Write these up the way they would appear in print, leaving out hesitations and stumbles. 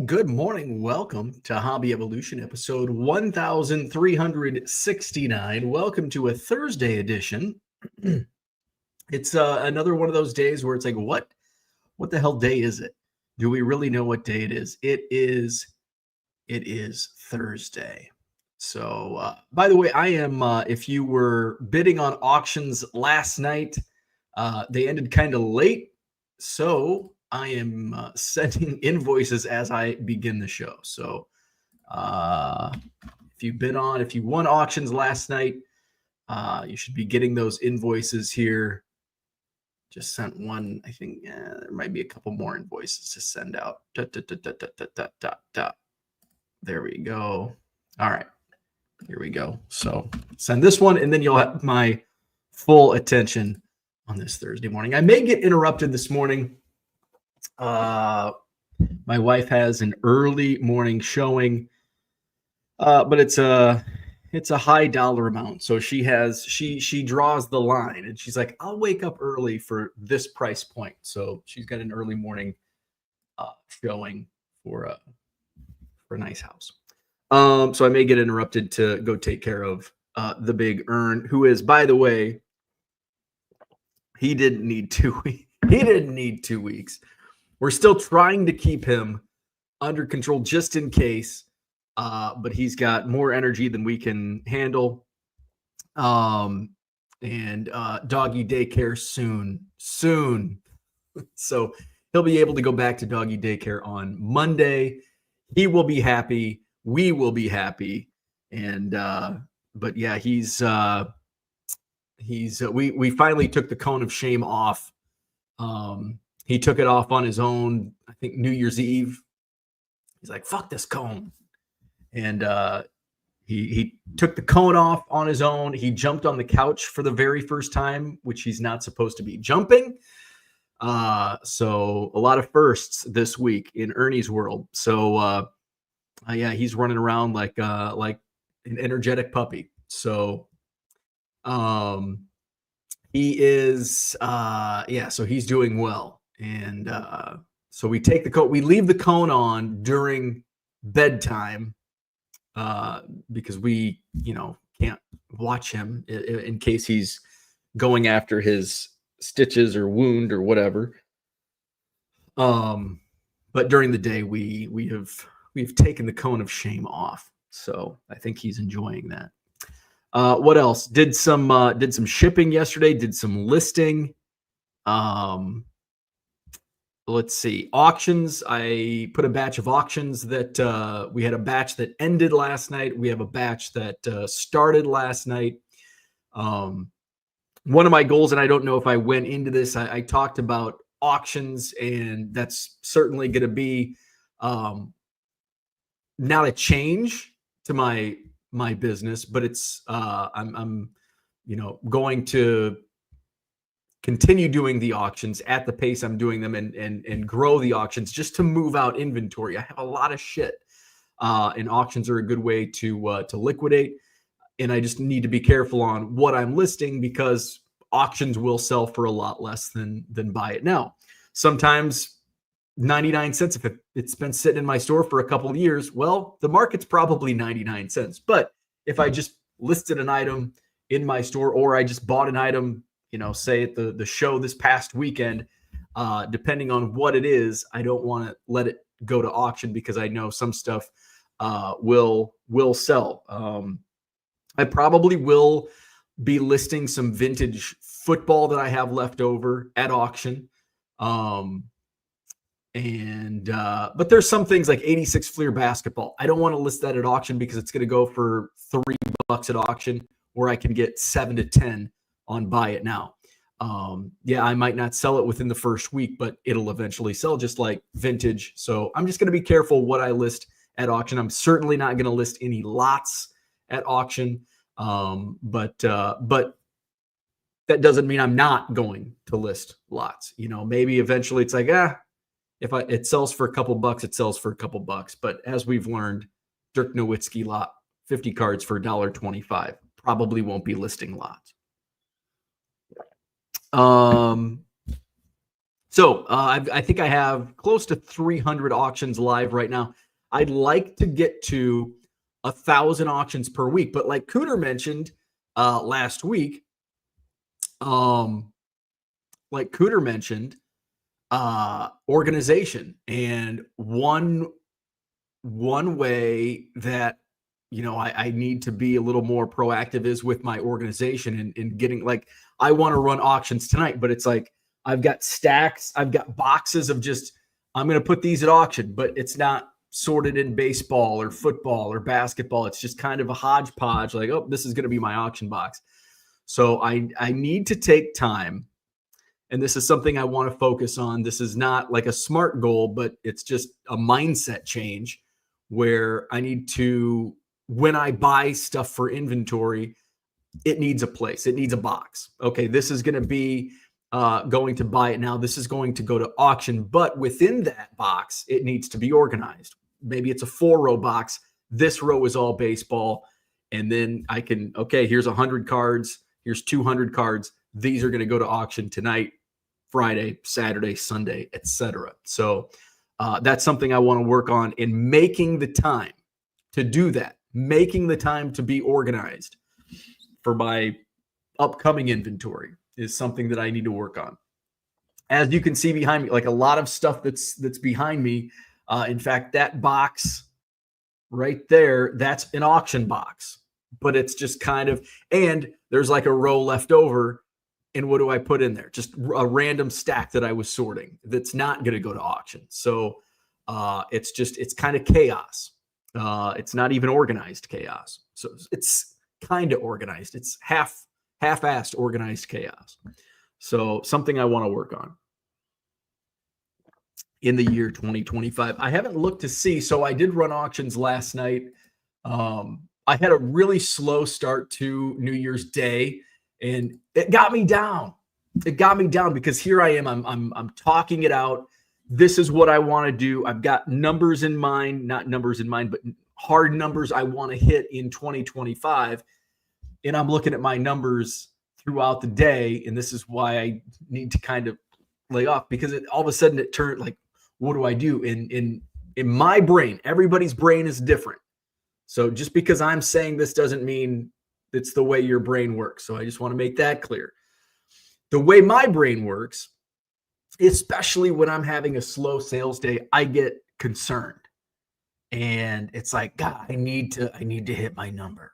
good morning. Welcome to Hobby Evolution, episode 1369. Welcome to a Thursday edition. It's another one of those days where it's like, what the hell day is it? Do we really know what day it is? It is Thursday. So, by the way, I am, if you were bidding on auctions last night, they ended kind of late. So I am sending invoices as I begin the show. So if you won auctions last night, you should be getting those invoices here. Just sent one. I think there might be a couple more invoices to send out. There we go. All right. Here we go. So send this one, and then you'll have my full attention on this Thursday morning. I may get interrupted this morning. My wife has an early morning showing, but it's a high dollar amount. So she draws the line, and she's like, I'll wake up early for this price point. So she's got an early morning showing for a nice house. So I may get interrupted to go take care of the big Ern, who is, by the way, he didn't need 2 weeks. He didn't need 2 weeks. We're still trying to keep him under control just in case, but he's got more energy than we can handle. And doggy daycare soon. So he'll be able to go back to doggy daycare on Monday. He will be happy. We will be happy. And but yeah, we finally took the cone of shame off. He took it off on his own, I think New Year's Eve. He's like, fuck this cone. And he took the cone off on his own. He jumped on the couch for the very first time, which he's not supposed to be jumping. So a lot of firsts this week in Ernie's world. So yeah, he's running around like an energetic puppy. So he is so he's doing well. And so we take the cone, we leave the cone on during bedtime because we, can't watch him in case he's going after his stitches or wound or whatever. But during the day we've taken the cone of shame off. So I think he's enjoying that. What else? Did some shipping yesterday, did some listing. Let's see. Auctions. I put a batch of auctions that we had a batch that ended last night. We have a batch that started last night. One of my goals, and I don't know if I went into this, I talked about auctions, and that's certainly going to be not a change to my business, but it's I'm going to continue doing the auctions at the pace I'm doing them and grow the auctions just to move out inventory. I have a lot of shit, and auctions are a good way to liquidate. And I just need to be careful on what I'm listing because auctions will sell for a lot less than buy it now. Sometimes 99 cents if it's been sitting in my store for a couple of years. Well, the market's probably 99 cents. But if I just listed an item in my store, or I just bought an item, say at the show this past weekend, depending on what it is, I don't want to let it go to auction because I know some stuff will sell. I probably will be listing some vintage football that I have left over at auction. But there's some things like 86 Fleer basketball. I don't want to list that at auction because it's going to go for $3 at auction, where I can get 7 to 10 on buy it now. I might not sell it within the first week, but it'll eventually sell just like vintage. So I'm just going to be careful what I list at auction. I'm certainly not going to list any lots at auction. But that doesn't mean I'm not going to list lots. Maybe eventually it's like, if it sells for a couple bucks, it sells for a couple bucks. But as we've learned, Dirk Nowitzki lot, 50 cards for $1.25, probably won't be listing lots. So I think I have close to 300 auctions live right now. I'd like to get to 1,000 auctions per week, but like Cooter mentioned last week, um, like Cooter mentioned, organization, and one way that I need to be a little more proactive is with my organization and getting, like, I want to run auctions tonight, but it's like I've got stacks, I've got boxes of just, I'm going to put these at auction, but it's not sorted in baseball or football or basketball. It's just kind of a hodgepodge, like, oh, this is going to be my auction box. So I need to take time, and this is something I want to focus on. This is not like a smart goal, but it's just a mindset change where I need to, when I buy stuff for inventory, it needs a place. It needs a box. Okay, this is going to be going to buy it now. This is going to go to auction, but within that box, it needs to be organized. Maybe it's a 4-row box. This row is all baseball. And then I can, okay, here's 100 cards. Here's 200 cards. These are going to go to auction tonight, Friday, Saturday, Sunday, etc. So that's something I want to work on, in making the time to do that, making the time to be organized for my upcoming inventory is something that I need to work on. As you can see behind me, like a lot of stuff that's behind me. In fact, that box right there, that's an auction box, but it's just kind of, and there's like a row left over. And what do I put in there? Just a random stack that I was sorting that's not going to go to auction. So it's kind of chaos. It's not even organized chaos. So it's kind of organized. It's half-assed organized chaos. So something I want to work on in the year 2025. I haven't looked to see. So I did run auctions last night. I had a really slow start to New Year's Day, and it got me down. It got me down because here I am. I'm talking it out. This is what I want to do. I've got numbers in mind, not numbers in mind, but hard numbers I want to hit in 2025. And I'm looking at my numbers throughout the day. And this is why I need to kind of lay off, because all of a sudden it turned like, what do I do? In my brain, everybody's brain is different. So just because I'm saying this doesn't mean it's the way your brain works. So I just want to make that clear. The way my brain works, especially when I'm having a slow sales day, I get concerned. And it's like, God, I need to hit my number.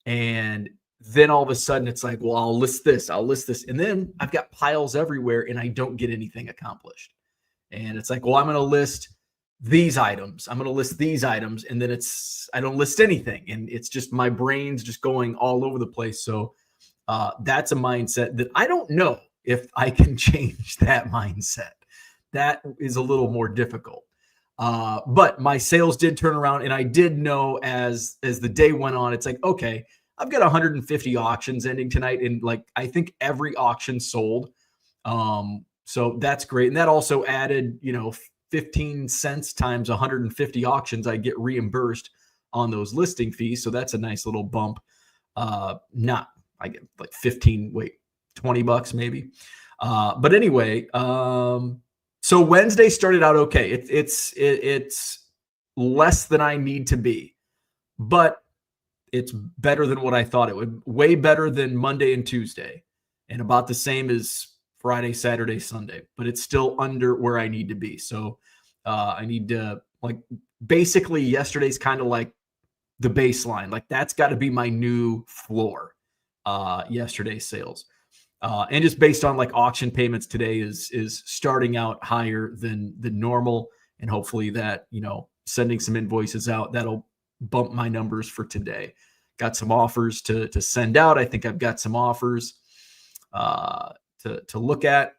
And then all of a sudden it's like, well, I'll list this. And then I've got piles everywhere and I don't get anything accomplished. And it's like, well, I'm going to list these items. I'm going to list these items. And then I don't list anything. And it's just, my brain's just going all over the place. So that's a mindset that I don't know if I can change that mindset. That is a little more difficult. But my sales did turn around, and I did know as the day went on, it's like, okay, I've got 150 auctions ending tonight, and like I think every auction sold. So that's great. And that also added, 15 cents times 150 auctions, I get reimbursed on those listing fees. So that's a nice little bump. I get like 20 bucks maybe. But anyway, so Wednesday started out okay. It's less than I need to be, but it's better than what I thought it would. Way better than Monday and Tuesday, and about the same as Friday, Saturday, Sunday. But it's still under where I need to be. So I need to, like, basically yesterday's kind of like the baseline. Like that's got to be my new floor. Yesterday's sales. And just based on like auction payments today is starting out higher than normal. And hopefully that, sending some invoices out, that'll bump my numbers for today. Got some offers to send out. I think I've got some offers to look at.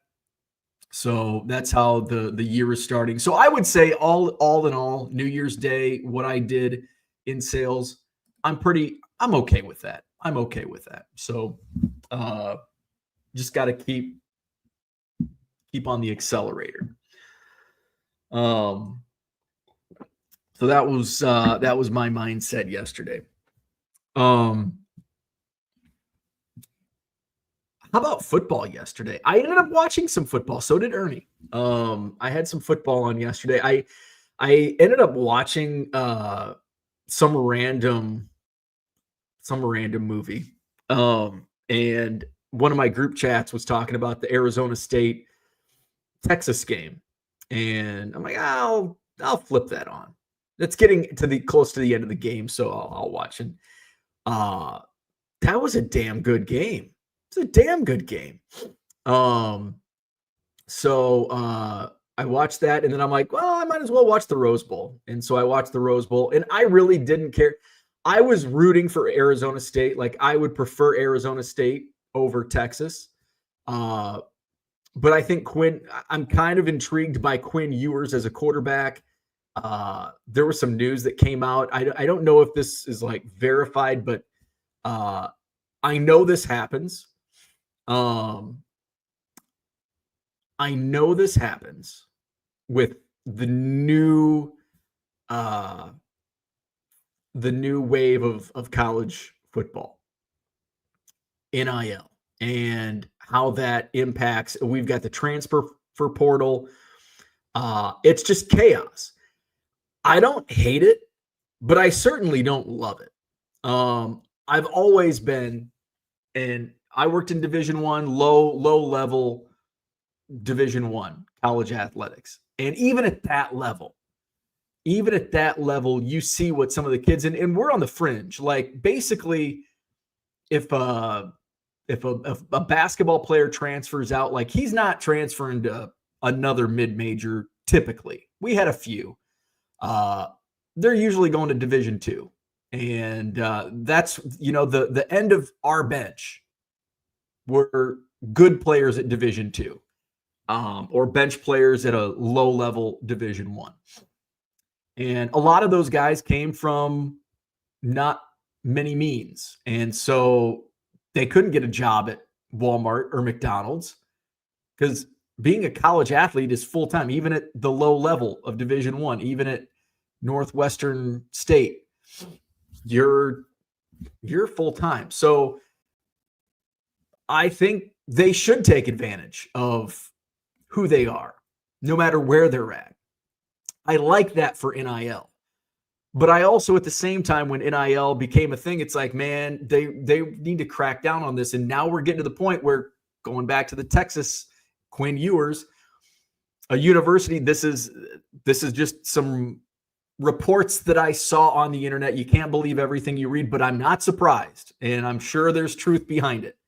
So that's how the year is starting. So I would say all in all, New Year's Day, what I did in sales, I'm okay with that. So just got to keep on the accelerator. So that was my mindset yesterday. How about football yesterday? I ended up watching some football. So did Ernie. I had some football on yesterday. I ended up watching some random movie. And one of my group chats was talking about the Arizona State Texas game. And I'm like, I'll flip that on. It's getting to the close to the end of the game, so I'll watch it. That was a damn good game. It's a damn good game. So I watched that, and then I'm like, well, I might as well watch the Rose Bowl. And so I watched the Rose Bowl, and I really didn't care. I was rooting for Arizona State. Like, I would prefer Arizona State over Texas. But I think I'm kind of intrigued by Quinn Ewers as a quarterback. There was some news that came out. I don't know if this is like verified, but I know this happens. I know this happens with the new wave of college football, NIL, and how that impacts. We've got the transfer portal. It's just chaos. I don't hate it, but I certainly don't love it. I've always been, and I worked in Division I, low level Division I college athletics. And even at that level, you see what some of the kids, and we're on the fringe. Like, basically, if a basketball player transfers out, like, he's not transferring to another mid-major typically. We had a few. They're usually going to Division II. And that's, the end of our bench were good players at Division II, or bench players at a low-level Division I. And a lot of those guys came from not many means. And so they couldn't get a job at Walmart or McDonald's, because being a college athlete is full-time, even at the low level of Division I, even at Northwestern State, you're full-time. So I think they should take advantage of who they are, no matter where they're at. I like that for NIL. But I also, at the same time, when NIL became a thing, it's like, man, they need to crack down on this. And now we're getting to the point where, going back to the Texas, Quinn Ewers, a university, this is just some reports that I saw on the internet. You can't believe everything you read, but I'm not surprised. And I'm sure there's truth behind it.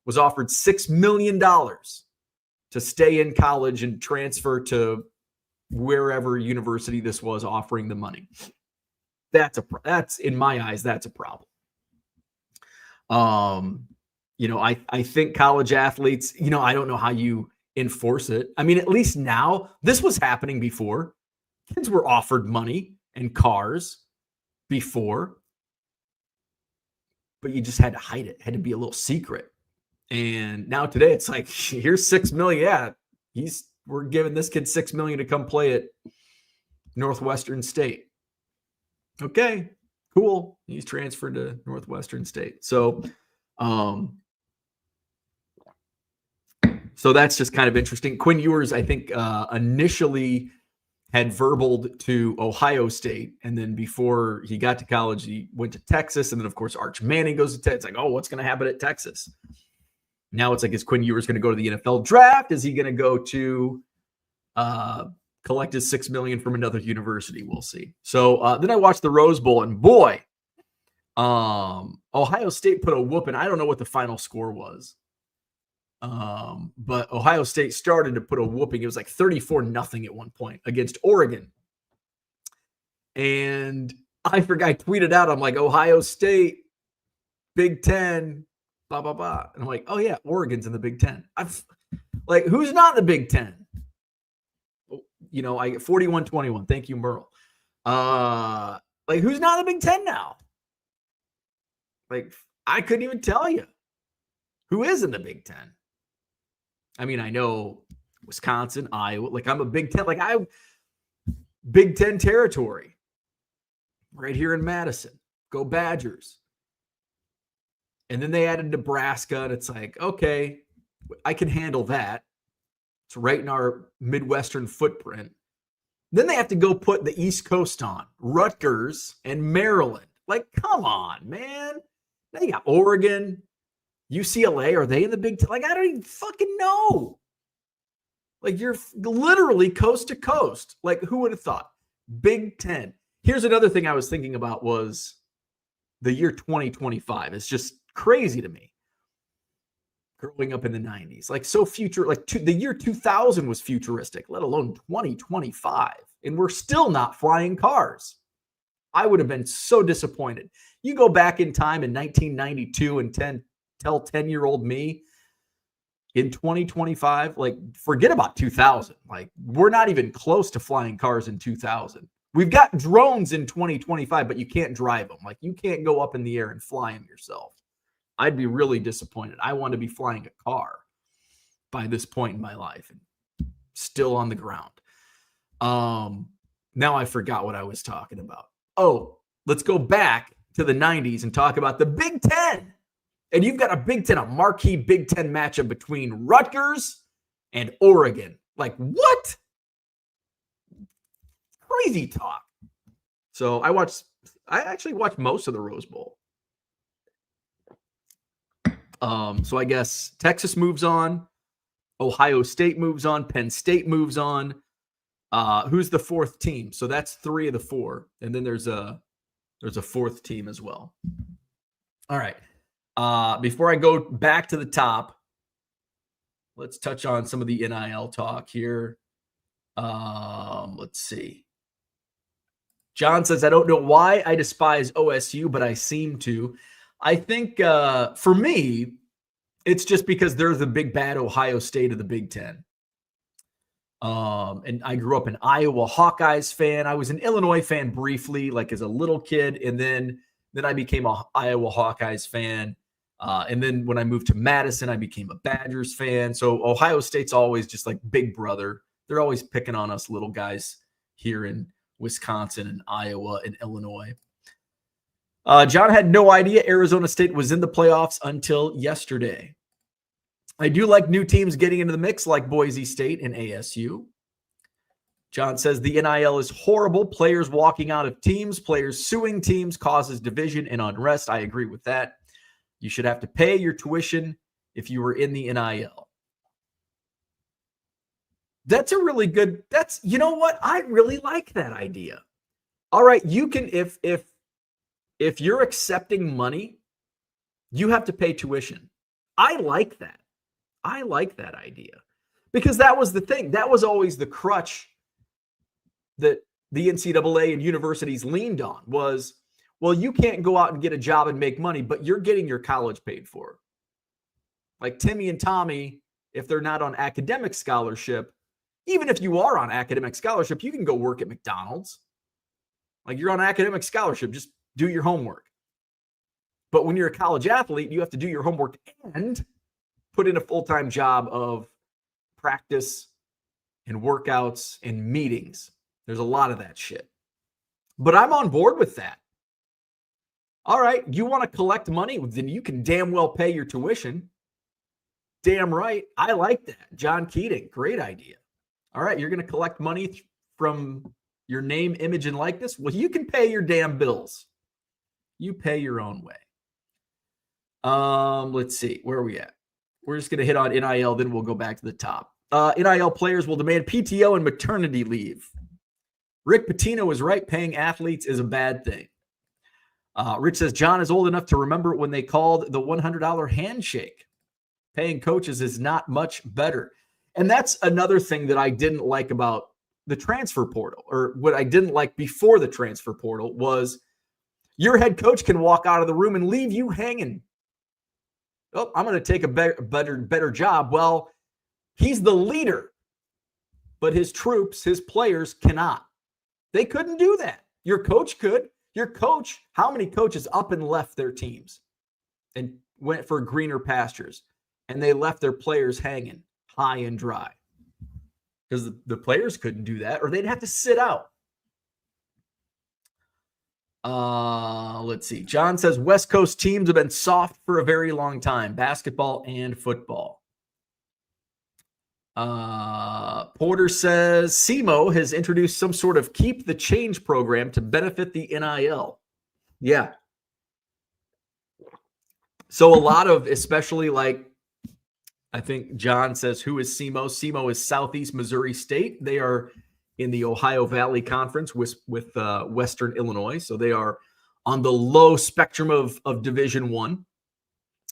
Was offered $6 million to stay in college and transfer to wherever university this was offering the money. That's in my eyes, that's a problem. I think college athletes, I don't know how you enforce it. I mean, at least now, this was happening before. Kids were offered money and cars before, but you just had to hide it. It had to be a little secret. And now today it's like, here's $6 million. Yeah, we're giving this kid $6 million to come play at Northwestern State. Okay, cool. He's transferred to Northwestern State. So that's just kind of interesting. Quinn Ewers, I think, initially had verbaled to Ohio State, and then before he got to college, he went to Texas, and then, of course, Arch Manning goes to Texas. It's like, oh, what's going to happen at Texas? Now it's like, is Quinn Ewers going to go to the NFL draft? Is he going to go to collect his $6 million from another university? We'll see. So then I watched the Rose Bowl, and boy, Ohio State put a whooping. I don't know what the final score was. But Ohio State started to put a whooping. It was like 34-0 at one point against Oregon. And I forgot, I tweeted out, I'm like, Ohio State, Big Ten, blah, blah, blah. And I'm like, oh yeah, Oregon's in the Big Ten. Like, who's not in the Big Ten? I get 41-21. Thank you, Merle. Like, who's not in the Big Ten now? Like, I couldn't even tell you who is in the Big Ten. I mean, I know Wisconsin, Iowa. Like, I'm a Big Ten. Like, Big Ten territory right here in Madison. Go Badgers. And then they added Nebraska, and it's like, okay, I can handle that. It's right in our Midwestern footprint. Then they have to go put the East Coast on, Rutgers and Maryland. Like, come on, man. Now you got Oregon, UCLA. Are they in the Big Ten? Like, I don't even fucking know. Like, you're literally coast to coast. Like, who would have thought? Big Ten. Here's another thing I was thinking about was the year 2025. It's just crazy to me. Growing up in the 90s, like so future, like the year 2000 was futuristic, let alone 2025. And we're still not flying cars. I would have been so disappointed. You go back in time in 1992 and tell 10-year-old me in 2025, like forget about 2000. Like we're not even close to flying cars in 2000. We've got drones in 2025, but you can't drive them. Like you can't go up in the air and fly them yourself. I'd be really disappointed. I want to be flying a car by this point in my life and still on the ground. Now I forgot what I was talking about. Oh, let's go back to the 90s and talk about the Big Ten. And you've got a marquee Big Ten matchup between Rutgers and Oregon. Like, what? Crazy talk. So I actually watched most of the Rose Bowl. So I guess Texas moves on, Ohio State moves on, Penn State moves on. Who's the fourth team? So that's 3 of the 4, and then there's a fourth team as well. All right. Before I go back to the top, let's touch on some of the NIL talk here. Let's see. John says, I don't know why I despise OSU, but I seem to. I think for me, it's just because they're the big bad Ohio State of the Big Ten. And I grew up an Iowa Hawkeyes fan. I was an Illinois fan briefly, like as a little kid. And then I became an Iowa Hawkeyes fan. And then when I moved to Madison, I became a Badgers fan. So Ohio State's always just like big brother. They're always picking on us little guys here in Wisconsin and Iowa and Illinois. John had no idea Arizona State was in the playoffs until yesterday. I do like new teams getting into the mix like Boise State and ASU. John says the NIL is horrible. Players walking out of teams, players suing teams causes division and unrest. I agree with that. You should have to pay your tuition if you were in the NIL. That's a really good, you know what? I really like that idea. All right, you can, if you're accepting money, you have to pay tuition. I like that. I like that idea because that was the thing. That was always the crutch that the NCAA and universities leaned on was, well, you can't go out and get a job and make money, but you're getting your college paid for. Like Timmy and Tommy, if they're not on academic scholarship, even if you are on academic scholarship, you can go work at McDonald's. Like you're on academic scholarship, just do your homework. But when you're a college athlete, you have to do your homework and put in a full-time job of practice and workouts and meetings. There's a lot of that shit. But I'm on board with that. All right, you want to collect money? Then you can damn well pay your tuition. Damn right. I like that. John Keating, great idea. All right, you're going to collect money from your name, image, and likeness? Well, you can pay your damn bills. You pay your own way. Let's see. Where are we at? We're just going to hit on NIL, then we'll go back to the top. NIL players will demand PTO and maternity leave. Rick Pitino is right. Paying athletes is a bad thing. Rich says, John is old enough to remember when they called the $100 handshake. Paying coaches is not much better. And that's another thing that I didn't like about the transfer portal, or what I didn't like before the transfer portal was your head coach can walk out of the room and leave you hanging. Oh, I'm going to take a better job. Well, he's the leader, but his troops, his players cannot. They couldn't do that. Your coach could. Your coach, how many coaches up and left their teams and went for greener pastures, and they left their players hanging high and dry because the players couldn't do that, or they'd have to sit out. Let's see. John says West Coast teams have been soft for a very long time, basketball and football. Porter says SEMO has introduced some sort of keep the change program to benefit the NIL. Yeah. So a lot of, especially like, I think John says, who is SEMO? SEMO is Southeast Missouri State. They are in the Ohio Valley Conference with Western Illinois. So they are on the low spectrum of Division One.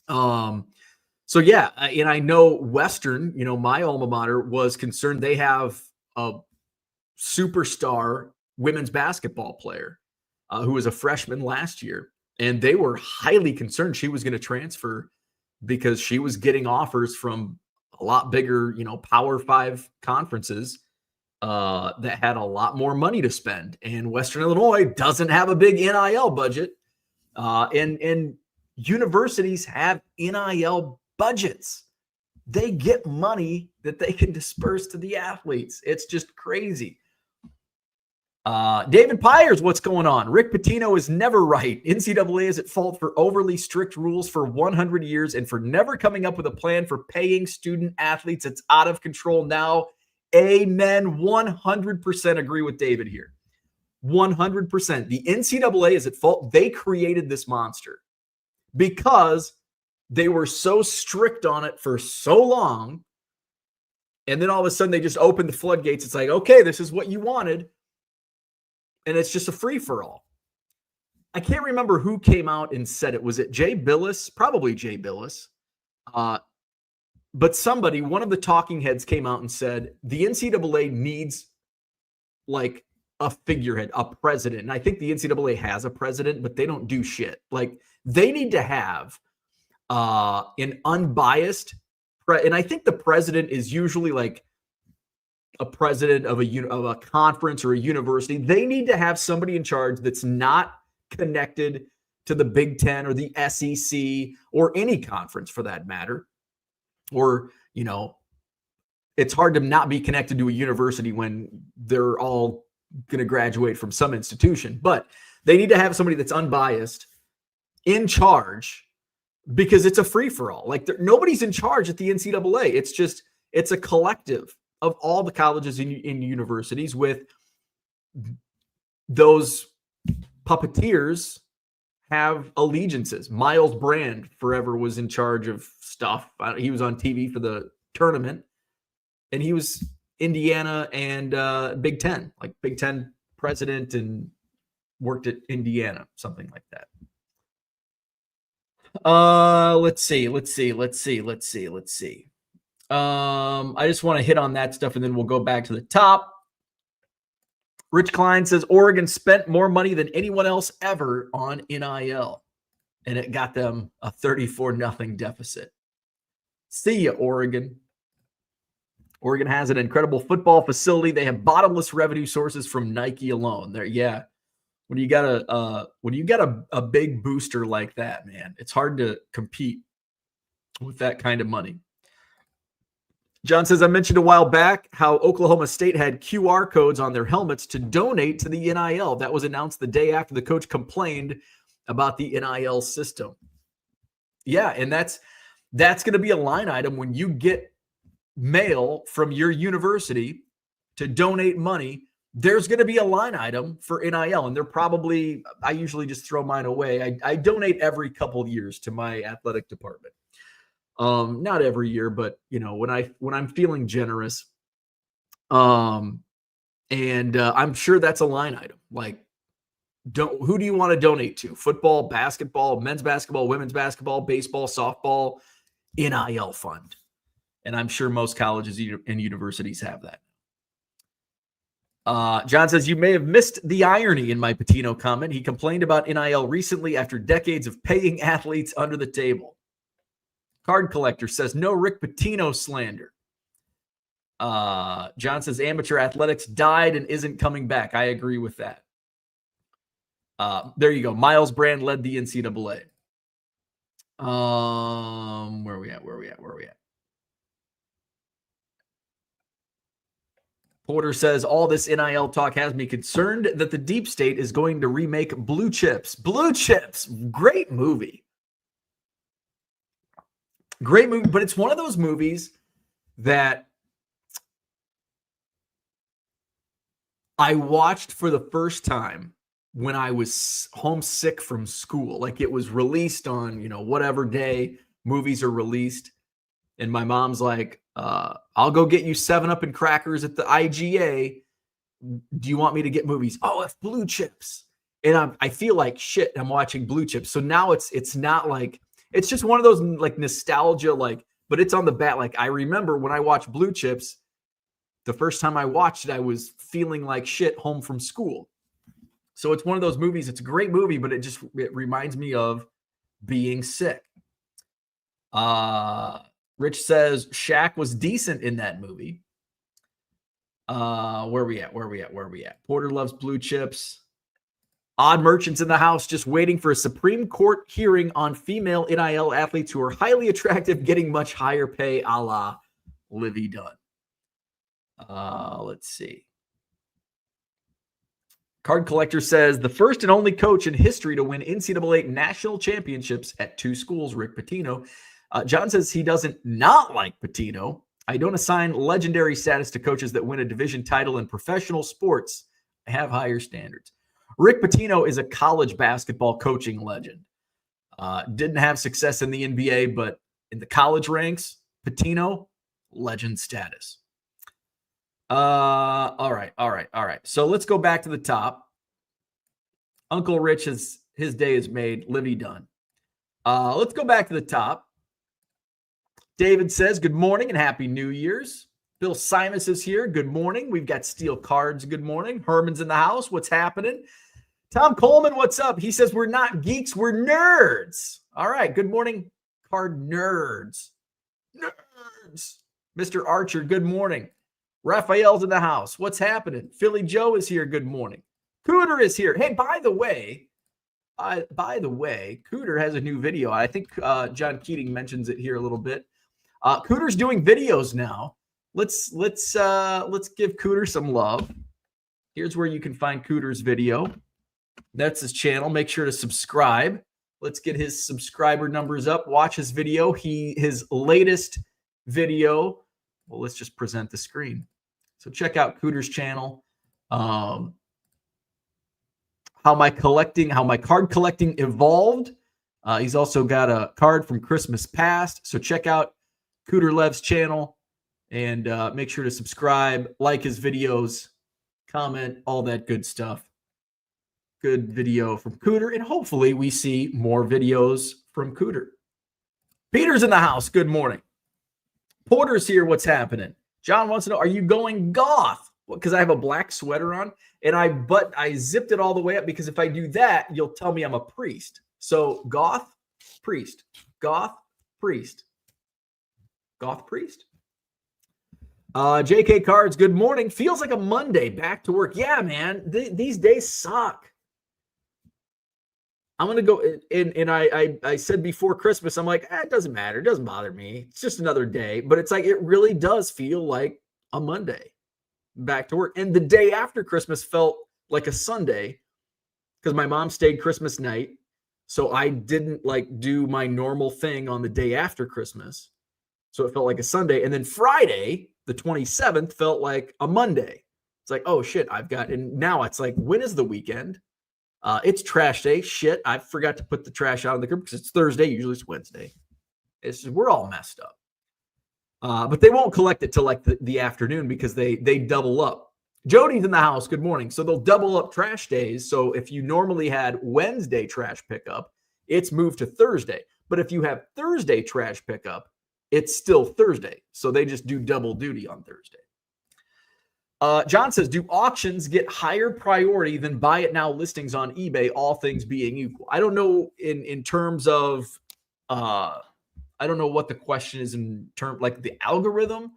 So yeah, and I know Western, my alma mater, was concerned. They have a superstar women's basketball player who was a freshman last year, and they were highly concerned she was going to transfer because she was getting offers from a lot bigger, Power 5 conferences that had a lot more money to spend. And Western Illinois doesn't have a big NIL budget. And universities have NIL budgets. They get money that they can disperse to the athletes. It's just crazy. David Pyers, what's going on? Rick Pitino is never right. NCAA is at fault for overly strict rules for 100 years and for never coming up with a plan for paying student athletes. It's out of control now. Amen. 100% agree with David here. 100%. The NCAA is at fault. They created this monster because they were so strict on it for so long. And then all of a sudden they just opened the floodgates. It's like, okay, this is what you wanted. And it's just a free-for-all. I can't remember who came out and said it. Was it Jay Billis? Probably Jay Billis. But somebody, one of the talking heads, came out and said the NCAA needs like a figurehead, a president. And I think the NCAA has a president, but they don't do shit. Like they need to have an unbiased, and I think the president is usually like a president of a conference or a university. They need to have somebody in charge that's not connected to the Big Ten or the SEC or any conference for that matter. Or, it's hard to not be connected to a university when they're all going to graduate from some institution. But they need to have somebody that's unbiased in charge because it's a free-for-all. Like nobody's in charge at the NCAA. It's a collective of all the colleges in universities with those puppeteers have allegiances. Miles Brand forever was in charge of stuff. He was on TV for the tournament, and he was Indiana and Big Ten, like Big Ten president, and worked at Indiana, something like that. Let's see. I just want to hit on that stuff, and then we'll go back to the top. Rich Klein says Oregon spent more money than anyone else ever on NIL, and it got them a 34-0 deficit. See ya, Oregon. Oregon has an incredible football facility. They have bottomless revenue sources from Nike alone. Yeah. When you got a big booster like that, man, it's hard to compete with that kind of money. John says, I mentioned a while back how Oklahoma State had QR codes on their helmets to donate to the NIL. That was announced the day after the coach complained about the NIL system. Yeah, and that's going to be a line item when you get mail from your university to donate money. There's going to be a line item for NIL, and I usually just throw mine away. I donate every couple of years to my athletic department. Not every year, but when I'm feeling generous, and I'm sure that's a line item. Like, who do you want to donate to? Football, basketball, men's basketball, women's basketball, baseball, softball, NIL fund. And I'm sure most colleges and universities have that. John says, you may have missed the irony in my Pitino comment. He complained about NIL recently after decades of paying athletes under the table. Card Collector says, no Rick Pitino slander. John says, amateur athletics died and isn't coming back. I agree with that. There you go. Miles Brand led the NCAA. Where are we at? Porter says, all this NIL talk has me concerned that the deep state is going to remake Blue Chips. Blue Chips, great movie. Great movie, but it's one of those movies that I watched for the first time when I was homesick from school. Like it was released on, whatever day movies are released. And my mom's like, I'll go get you 7-Up and crackers at the IGA. Do you want me to get movies? Oh, it's Blue Chips. And I feel like shit. I'm watching Blue Chips. So now it's not like, it's just one of those like nostalgia, but it's on the bat. Like I remember when I watched Blue Chips, the first time I watched it, I was feeling like shit home from school. So it's one of those movies. It's a great movie, but it reminds me of being sick. Rich says Shaq was decent in that movie. Where we at? Porter loves Blue Chips. Odd merchants in the house just waiting for a Supreme Court hearing on female NIL athletes who are highly attractive getting much higher pay, a la Livy Dunn. Let's see. Card Collector says the first and only coach in history to win NCAA national championships at 2 schools, Rick Pitino. John says he doesn't not like Pitino. I don't assign legendary status to coaches that win a division title in professional sports. I have higher standards. Rick Pitino is a college basketball coaching legend. Didn't have success in the NBA, but in the college ranks, Pitino, legend status. All right. So let's go back to the top. Uncle Rich his day is made. Livy Dunn. Let's go back to the top. David says, good morning and happy New Year's. Bill Simus is here. Good morning. We've got Steel Cards. Good morning. Herman's in the house. What's happening? Tom Coleman, what's up? He says, we're not geeks. We're nerds. All right. Good morning, card nerds. Nerds. Mr. Archer, good morning. Raphael's in the house. What's happening? Philly Joe is here. Good morning. Cooter is here. Hey, by the way, Cooter has a new video. I think John Keating mentions it here a little bit. Cooter's doing videos now. Let's give Cooter some love. Here's where you can find Cooter's video. That's his channel. Make sure to subscribe. Let's get his subscriber numbers up. Watch his video. His latest video. Well, let's just present the screen. So check out Cooter's channel. How my card collecting evolved. He's also got a card from Christmas past. So check out Cooter Lev's channel and make sure to subscribe, like his videos, comment, all that good stuff. Good video from Cooter, and hopefully we see more videos from Cooter. Peter's in the house. Good morning. Porter's here. What's happening? John wants to know, are you going goth? Because I have a black sweater on, and I zipped it all the way up because if I do that, you'll tell me I'm a priest. So goth, priest, goth, priest, goth, priest. JK Cards, good morning. Feels like a Monday, back to work. Yeah, man, these days suck. I'm going to go, and I said before Christmas, I'm like, it doesn't matter. It doesn't bother me. It's just another day. But it's like, it really does feel like a Monday, back to work. And the day after Christmas felt like a Sunday because my mom stayed Christmas night. So I didn't do my normal thing on the day after Christmas. So it felt like a Sunday. And then Friday, the 27th, felt like a Monday. It's like, oh shit, and now it's like, when is the weekend? It's trash day. Shit, I forgot to put the trash out in the group because it's Thursday. Usually it's Wednesday. We're all messed up. But they won't collect it till the afternoon because they double up. Jody's in the house. Good morning. So they'll double up trash days. So if you normally had Wednesday trash pickup, it's moved to Thursday. But if you have Thursday trash pickup, it's still Thursday. So they just do double duty on Thursday. John says, do auctions get higher priority than buy it now listings on eBay, all things being equal? I don't know in terms of, I don't know what the question is in terms like the algorithm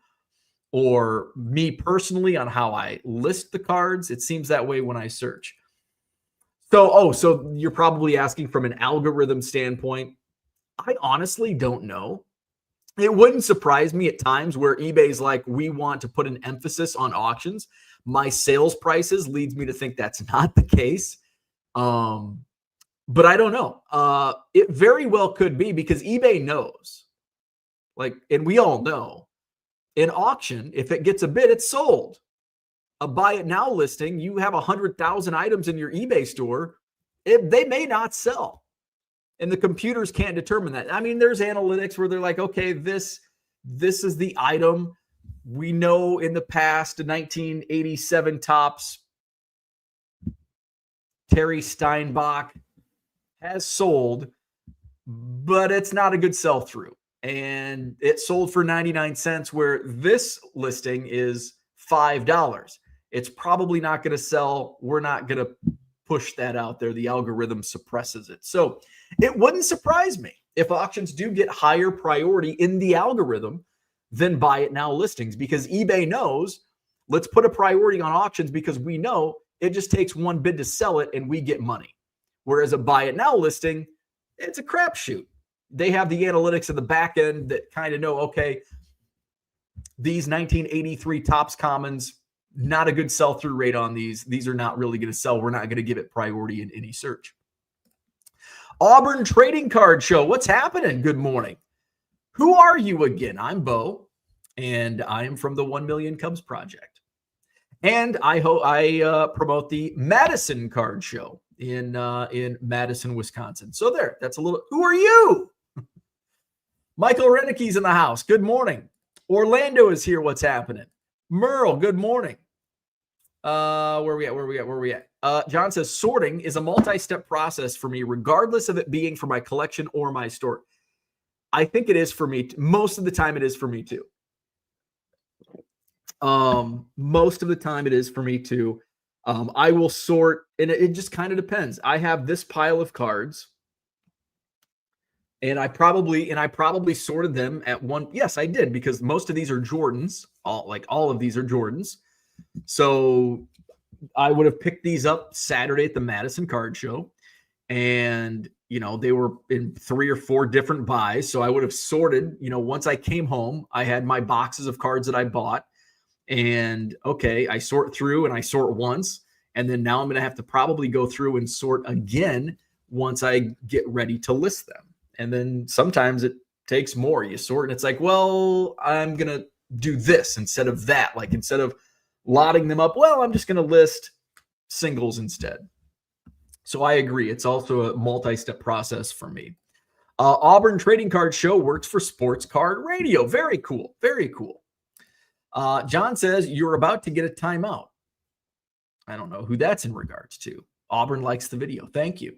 or me personally on how I list the cards. It seems that way when I search. So you're probably asking from an algorithm standpoint. I honestly don't know. It wouldn't surprise me at times where eBay's like, we want to put an emphasis on auctions. My sales prices leads me to think that's not the case. But I don't know. It very well could be because eBay knows, like, and we all know, an auction, if it gets a bid, it's sold. A buy it now listing, you have 100,000 items in your eBay store, they may not sell. And the computers can't determine that. I mean, there's analytics where they're like, okay, this is the item. We know in the past, the 1987 tops, Terry Steinbach has sold, but it's not a good sell through. And it sold for 99 cents, where this listing is $5. It's probably not going to sell. We're not going to push that out there. The algorithm suppresses it. So it wouldn't surprise me if auctions do get higher priority in the algorithm than buy it now listings, because eBay knows, let's put a priority on auctions because we know it just takes one bid to sell it and we get money. Whereas a buy it now listing, it's a crapshoot. They have the analytics in the back end that kind of know, okay, these 1983 tops commons, not a good sell-through rate on these. These are not really going to sell. We're not going to give it priority in any search. Auburn Trading Card Show. What's happening? Good morning. Who are you again? I'm Bo, and I am from the 1 Million Cubs Project. And I promote the Madison Card Show in Madison, Wisconsin. So there, that's a little. Who are you? Michael Renicke's in the house. Good morning. Orlando is here. What's happening? Merle, good morning. Where we at? John says, sorting is a multi-step process for me, regardless of it being for my collection or my store. I think it is for me. Most of the time it is for me too. Most of the time it is for me too. I will sort, and it just kind of depends. I have this pile of cards, and I probably sorted them at one. Yes, I did, because most of these are Jordans. All of these are Jordans. So I would have picked these up Saturday at the Madison Card Show, and they were in 3 or 4 different buys. So I would have sorted. Once I came home, I had my boxes of cards that I bought, and okay, I sort through and I sort once, and then now I'm going to have to probably go through and sort again once I get ready to list them. And then sometimes it takes more. You sort, and it's like, well, I'm going to do this instead of that. Like, instead of lotting them up, well, I'm just going to list singles instead. So I agree. It's also a multi-step process for me. Auburn Trading Card Show works for Sports Card Radio. Very cool. Very cool. John says, you're about to get a timeout. I don't know who that's in regards to. Auburn likes the video. Thank you.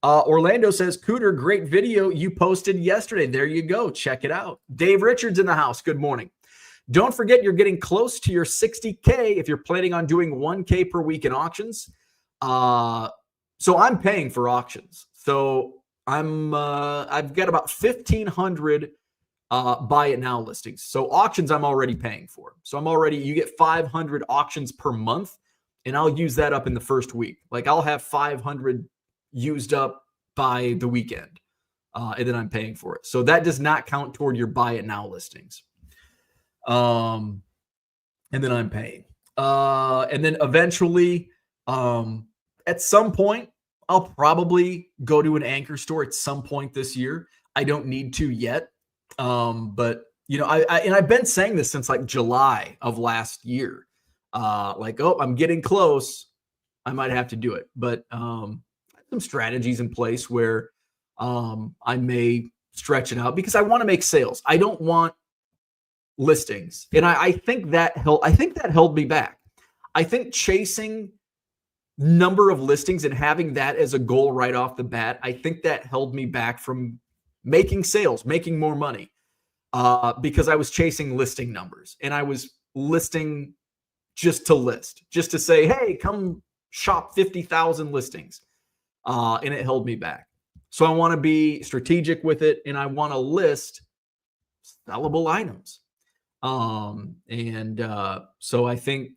Orlando says, Cooter, great video you posted yesterday. There you go. Check it out. Dave Richards in the house. Good morning. Don't forget, you're getting close to your 60K if you're planning on doing 1K per week in auctions. So I'm paying for auctions. So I've got about 1,500 buy it now listings. So auctions I'm already paying for. So you get 500 auctions per month, and I'll use that up in the first week. Like, I'll have 500 used up by the weekend, and then I'm paying for it. So that does not count toward your buy it now listings. And then I'm paying. And then eventually, at some point, I'll probably go to an anchor store at some point this year. I don't need to yet. But I've been saying this since like July of last year. I'm getting close. I might have to do it, but, some strategies in place where, I may stretch it out because I want to make sales. I don't want listings. And I think that held me back. I think chasing number of listings and having that as a goal right off the bat, I think that held me back from making sales, making more money, because I was chasing listing numbers, and I was listing just to list, just to say, hey, come shop 50,000 listings. And it held me back. So I want to be strategic with it, and I want to list sellable items. So I think,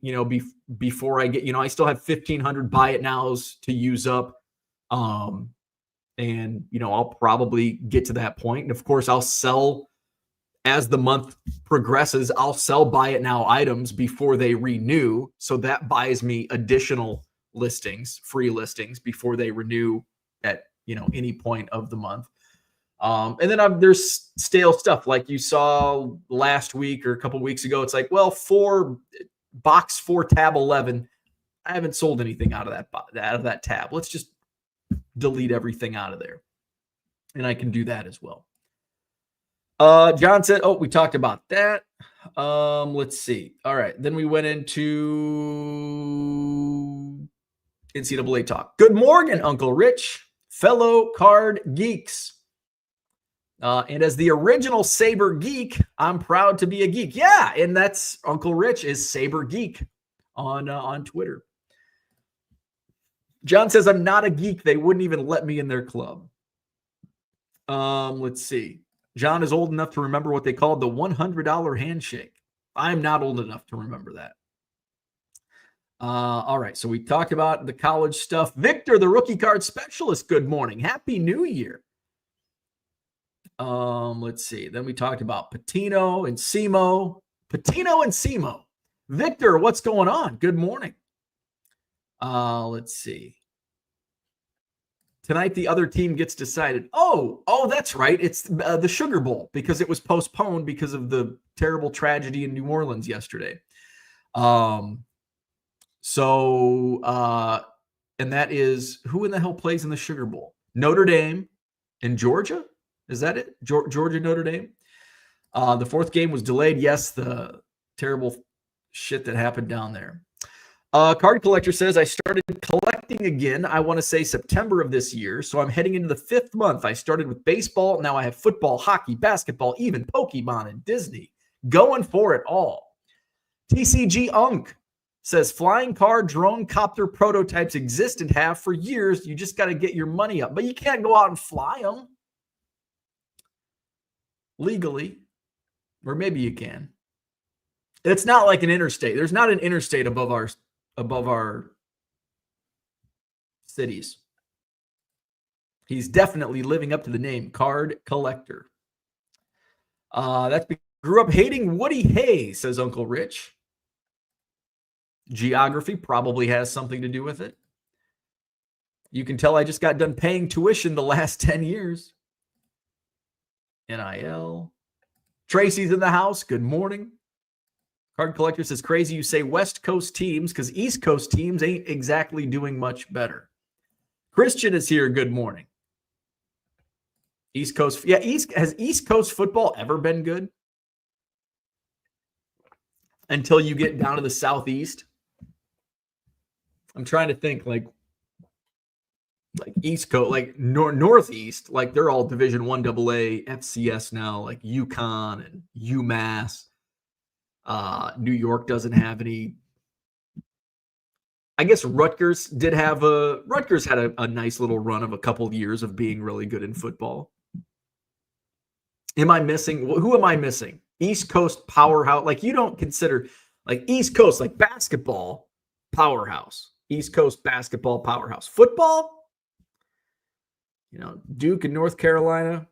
before I get, I still have 1,500 buy it nows to use up. And I'll probably get to that point. And of course, I'll sell as the month progresses, I'll sell buy it now items before they renew. So that buys me additional listings, free listings before they renew at, any point of the month. And then there's stale stuff like you saw last week or a couple weeks ago. It's like, well, box 4 tab 11. I haven't sold anything out of that tab. Let's just delete everything out of there. And I can do that as well. John said, we talked about that. Let's see. All right. Then we went into NCAA talk. Good morning, Uncle Rich, fellow card geeks. And as the original Saber geek, I'm proud to be a geek. Yeah, and that's Uncle Rich is Saber Geek on Twitter. John says, I'm not a geek. They wouldn't even let me in their club. Let's see. John is old enough to remember what they called the $100 handshake. I'm not old enough to remember that. All right, so we talked about the college stuff. Victor, the rookie card specialist, good morning. Happy New Year. Let's see. Then we talked about Patino and Simo. Victor, what's going on? Good morning. Let's see. Tonight, the other team gets decided. Oh, that's right. It's the Sugar Bowl because it was postponed because of the terrible tragedy in New Orleans yesterday. And that is who in the hell plays in the Sugar Bowl? Notre Dame and Georgia? Is that it? Georgia, Notre Dame? The fourth game was delayed. Yes, the terrible shit that happened down there. Card Collector says, I started collecting again, I want to say September of this year, so I'm heading into the 5th month. I started with baseball, now I have football, hockey, basketball, even Pokemon and Disney. Going for it all. TCG Unk says, flying car, drone, copter prototypes exist and have for years. You just got to get your money up. But you can't go out and fly them legally. Or maybe you can. It's not like an interstate. There's not an interstate above our cities. He's definitely living up to the name Card Collector. Grew up hating Woody Hayes, says Uncle Rich. Geography probably has something to do with it. You can tell I just got done paying tuition the last 10 years. NIL. Tracy's in the house. Good morning. Card Collector says, crazy you say West Coast teams because East Coast teams ain't exactly doing much better. Christian is here. Good morning. East Coast. Yeah, has East Coast football ever been good? Until you get down to the Southeast. I'm trying to think like East Coast, like Northeast, like they're all Division I AA, FCS now, like UConn and UMass. New York doesn't have any. I guess Rutgers had a nice little run of a couple of years of being really good in football. Am I missing? Who am I missing? East Coast powerhouse. Like you don't consider like East Coast, like basketball powerhouse. East Coast basketball powerhouse. Football, Duke and North Carolina,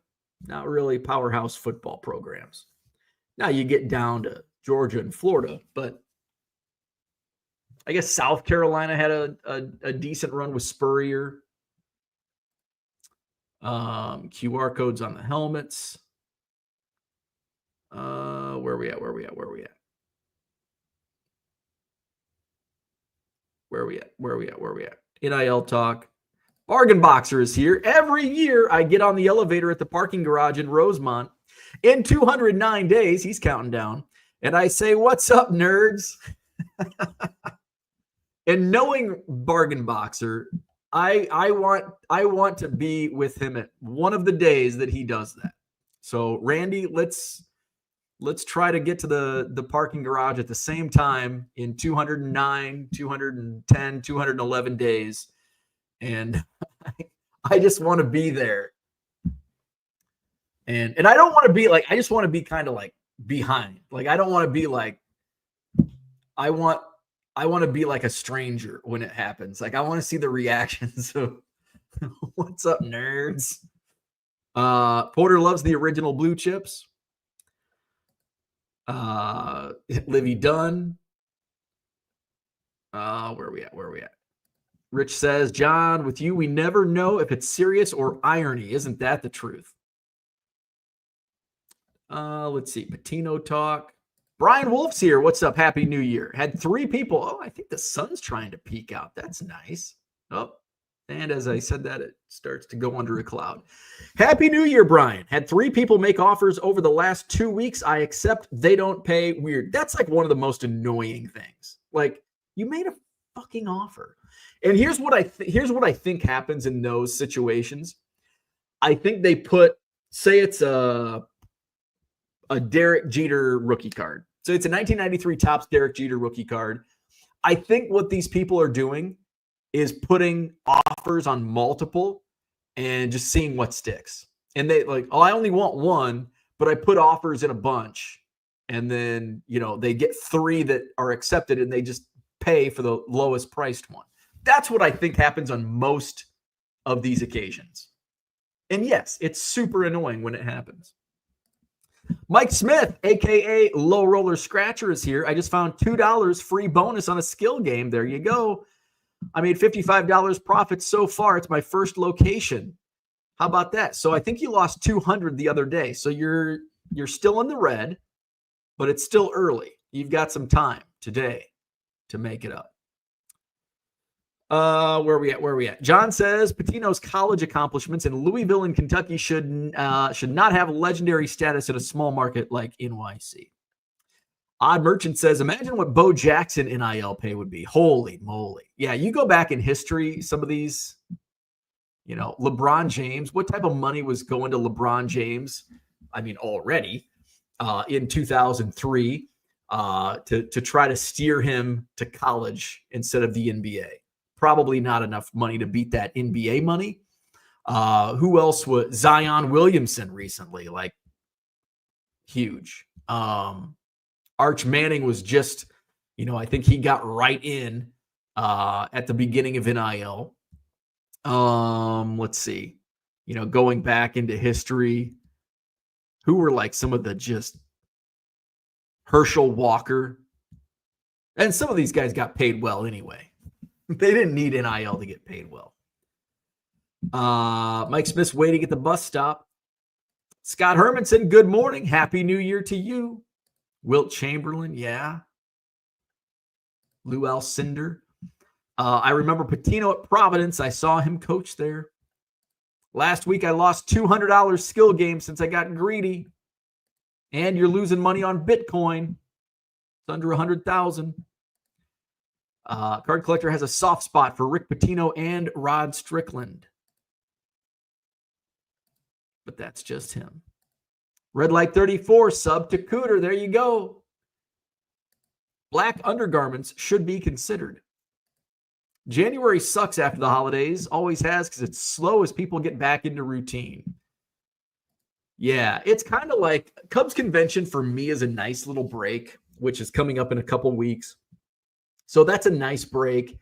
not really powerhouse football programs. Now you get down to Georgia and Florida, but I guess South Carolina had a decent run with Spurrier. QR codes on the helmets. Where are we at? NIL talk. Bargain Boxer is here. Every year I get on the elevator at the parking garage in Rosemont. In 209 days, he's counting down. And I say, what's up, nerds? And knowing Bargain Boxer, I want to be with him at one of the days that he does that. So Randy, let's try to get to the parking garage at the same time in 209, 210, 211 days. And I just want to be there. And I don't want to be like, I just want to be kind of like behind. Like, I don't want to be like, I want to be like a stranger when it happens. Like, I want to see the reactions of what's up, nerds? Porter loves the original blue chips. Livy Dunn. Where are we at? Rich says, John, with you, we never know if it's serious or irony. Isn't that the truth? Let's see. Patino talk. Brian Wolf's here. What's up? Happy New Year. Had 3 people. Oh, I think the sun's trying to peek out. That's nice. Oh, and as I said that, it starts to go under a cloud. Happy New Year, Brian. Had 3 people make offers over the last 2 weeks. I accept they don't pay. Weird. That's like one of the most annoying things. Like, you made a fucking offer. And here's what I think happens in those situations. I think they put, say it's a Derek Jeter rookie card. So it's a 1993 Topps Derek Jeter rookie card. I think what these people are doing is putting offers on multiple and just seeing what sticks. And they like, oh, I only want one, but I put offers in a bunch. And then, they get 3 that are accepted and they just pay for the lowest priced one. That's what I think happens on most of these occasions. And yes, it's super annoying when it happens. Mike Smith, a.k.a. Low Roller Scratcher, is here. I just found $2 free bonus on a skill game. There you go. I made $55 profit so far. It's my first location. How about that? So I think you lost 200 the other day. So you're still in the red, but it's still early. You've got some time today to make it up. Where are we at? John says Patino's college accomplishments in Louisville and Kentucky should not have legendary status in a small market like NYC. Odd Merchant says, imagine what Bo Jackson NIL pay would be. Holy moly. Yeah, you go back in history, some of these, LeBron James, what type of money was going to LeBron James? I mean, already in 2003 to try to steer him to college instead of the NBA. Probably not enough money to beat that NBA money. Who else was Zion Williamson recently? Like, huge. Arch Manning was just, I think he got right in at the beginning of NIL. Let's see. Going back into history, who were like some of the just Herschel Walker. And some of these guys got paid well anyway. They didn't need NIL to get paid well. Mike Smith's waiting at the bus stop. Scott Hermanson, good morning. Happy New Year to you. Wilt Chamberlain, yeah. Lou Alcindor. I remember Patino at Providence. I saw him coach there. Last week, I lost $200 skill game since I got greedy. And you're losing money on Bitcoin. It's under 100,000. Card Collector has a soft spot for Rick Pitino and Rod Strickland. But that's just him. Red Light 34, sub to Cooter. There you go. Black undergarments should be considered. January sucks after the holidays. Always has, because it's slow as people get back into routine. Yeah, it's kind of like Cubs convention for me is a nice little break, which is coming up in a couple weeks. So that's a nice break.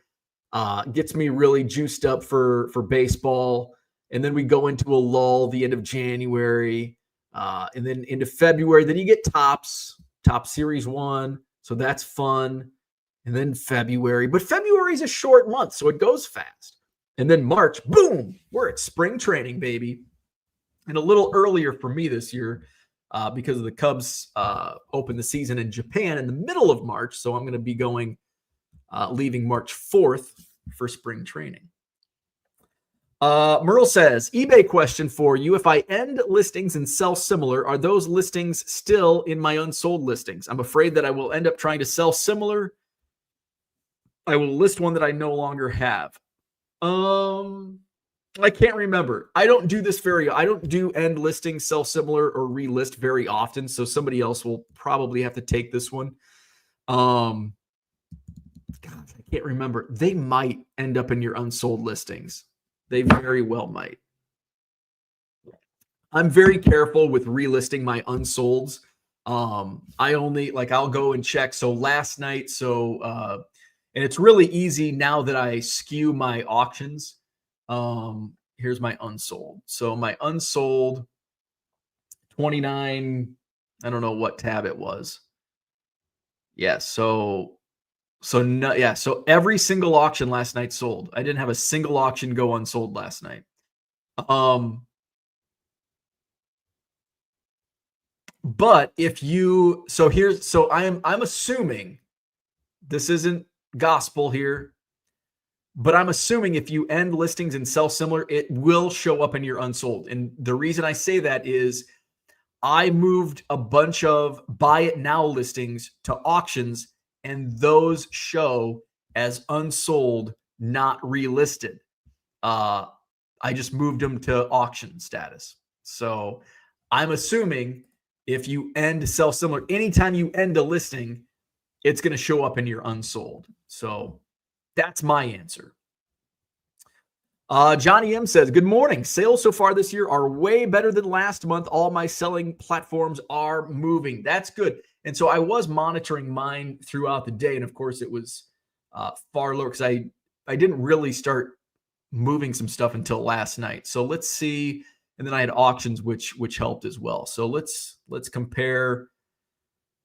Gets me really juiced up for baseball. And then we go into a lull the end of January. And then into February. Then you get Top Series 1. So that's fun. And then February. But February is a short month, so it goes fast. And then March, boom, we're at spring training, baby. And a little earlier for me this year because of the Cubs open the season in Japan in the middle of March. So I'm going to be going leaving March 4th for spring training. Merle says, eBay question for you. If I end listings and sell similar, are those listings still in my unsold listings? I'm afraid that I will end up trying to sell similar. I will list one that I no longer have. I can't remember. I don't do end listings, sell similar, or relist very often. So somebody else will probably have to take this one. God, I can't remember. They might end up in your unsold listings. They very well might. I'm very careful with relisting my unsolds. I'll go and check. So last night, and it's really easy now that I skew my auctions. Here's my unsold. So my unsold 29, I don't know what tab it was. Yeah, so no, yeah, so every single auction last night sold. I didn't have a single auction go unsold last night. Um, but if you so here's so I'm assuming this isn't gospel here, but I'm assuming if you end listings and sell similar, it will show up in your unsold. And the reason I say that is I moved a bunch of buy it now listings to auctions, and those show as unsold, not relisted. Uh, I just moved them to auction status. So I'm assuming if you end sell similar, anytime you end a listing, it's going to show up in your unsold. So that's my answer. Johnny M says, good morning. Sales so far this year are way better than last month. All my selling platforms are moving. That's good. And so I was monitoring mine throughout the day. And of course, it was far lower because I didn't really start moving some stuff until last night. So let's see. And then I had auctions, which helped as well. So let's compare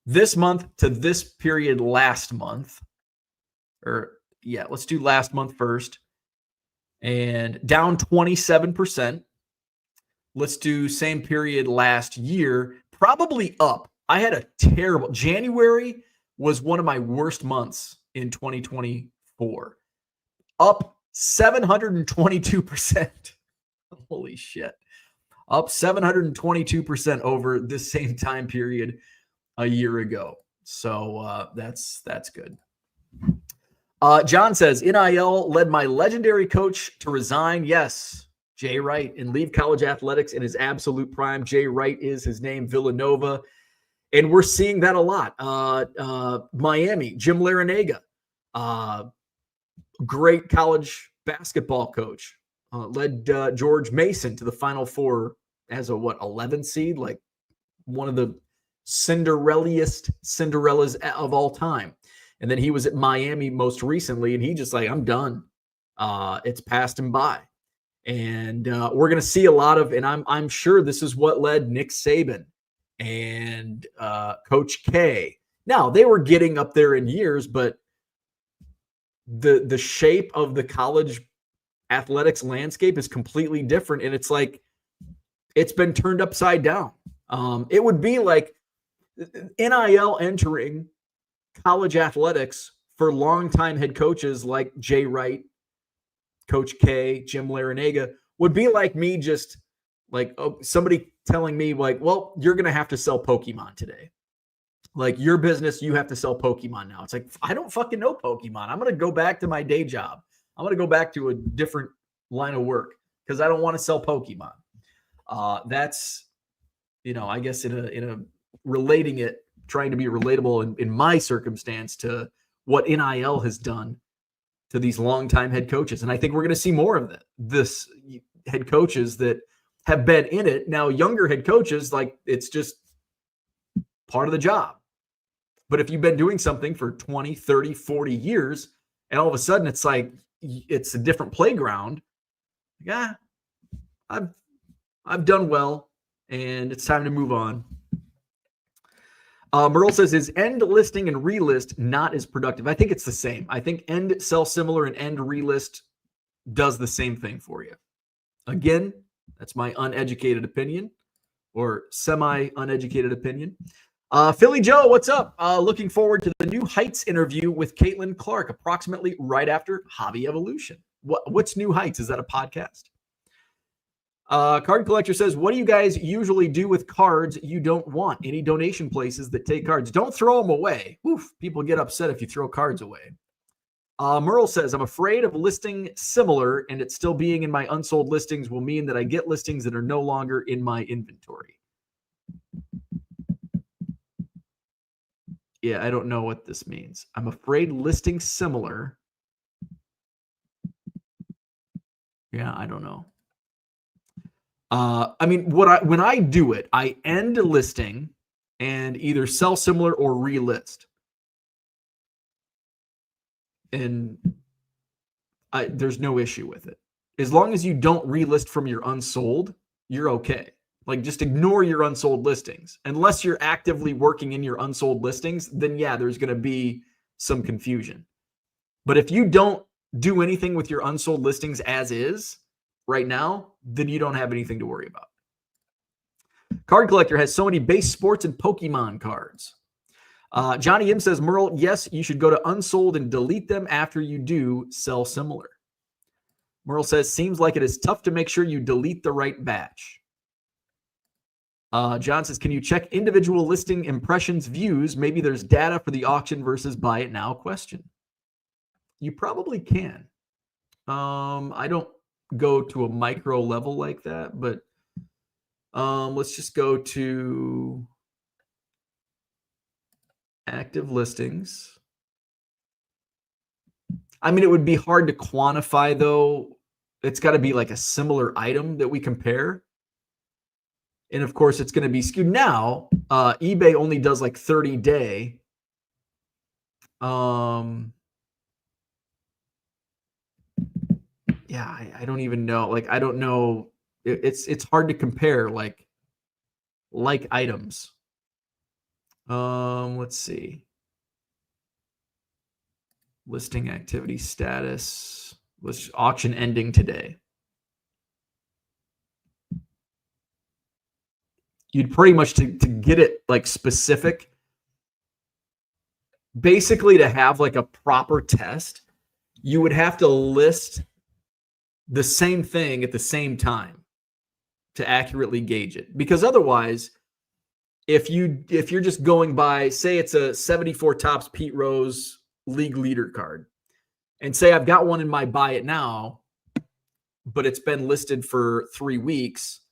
this month to this period last month. Or yeah, let's do last month first. And down 27%. Let's do same period last year, probably up. I had a terrible January was one of my worst months in 2024. Up 722%. Holy shit. Up 722% over this same time period a year ago. So that's good. John says, NIL led my legendary coach to resign. Yes, Jay Wright, and leave college athletics in his absolute prime. Jay Wright is his name, Villanova. And we're seeing that a lot. Miami, Jim Larinaga, great college basketball coach, led George Mason to the Final Four as a 11 seed, like one of the Cinderellas of all time. And then he was at Miami most recently, and he just like, I'm done. It's passed him by. And we're going to see a lot of, and I'm sure this is what led Nick Saban and Coach K. Now, they were getting up there in years, but the shape of the college athletics landscape is completely different. And it's like, it's been turned upside down. It would be like NIL entering college athletics for longtime head coaches like Jay Wright, Coach K, Jim Larinaga would be like me just like somebody telling me like, well, you're going to have to sell Pokemon today. Like your business, you have to sell Pokemon now. It's like, I don't fucking know Pokemon. I'm going to go back to my day job. I'm going to go back to a different line of work because I don't want to sell Pokemon. That's, I guess in a relating it, trying to be relatable in my circumstance to what NIL has done to these longtime head coaches. And I think we're going to see more of that. This head coaches that have been in it. Now, younger head coaches, like it's just part of the job. But if you've been doing something for 20, 30, 40 years, and all of a sudden it's like, it's a different playground. Yeah, I've done well and it's time to move on. Merle says, is end listing and relist not as productive? I think it's the same. I think end sell similar and end relist does the same thing for you. Again, that's my uneducated opinion or semi-uneducated opinion. Philly Joe, what's up? Looking forward to the New Heights interview with Caitlin Clark, approximately right after Hobby Evolution. What's New Heights? Is that a podcast? Card Collector says, what do you guys usually do with cards you don't want? Any donation places that take cards? Don't throw them away. Oof, people get upset if you throw cards away. Merle says, I'm afraid of listing similar and it still being in my unsold listings will mean that I get listings that are no longer in my inventory. Yeah, I don't know what this means. I'm afraid listing similar. Yeah, I don't know. I mean, when I do it, I end a listing and either sell similar or relist. And there's no issue with it. As long as you don't relist from your unsold, you're okay. Like, just ignore your unsold listings. Unless you're actively working in your unsold listings, then yeah, there's going to be some confusion. But if you don't do anything with your unsold listings as is right now, then you don't have anything to worry about. Card Collector has so many base sports and Pokemon cards. Johnny M says, Merle, yes, you should go to unsold and delete them after you do sell similar. Merle says, seems like it is tough to make sure you delete the right batch. John says, can you check individual listing impressions views? Maybe there's data for the auction versus buy it now question. You probably can. I don't go to a micro level like that, but let's just go to active listings. I mean, it would be hard to quantify, though. It's got to be like a similar item that we compare. And of course, it's going to be skewed. Now, eBay only does like 30-day. Yeah, I don't even know. Like, I don't know. It's hard to compare like items. Let's see. Listing activity status. Was auction ending today. You'd pretty much to get it like specific. Basically, to have like a proper test, you would have to list the same thing at the same time to accurately gauge it. Because otherwise, if you're just going by, say it's a 74 Topps Pete Rose league leader card, and say I've got one in my buy it now, but it's been listed for 3 weeks,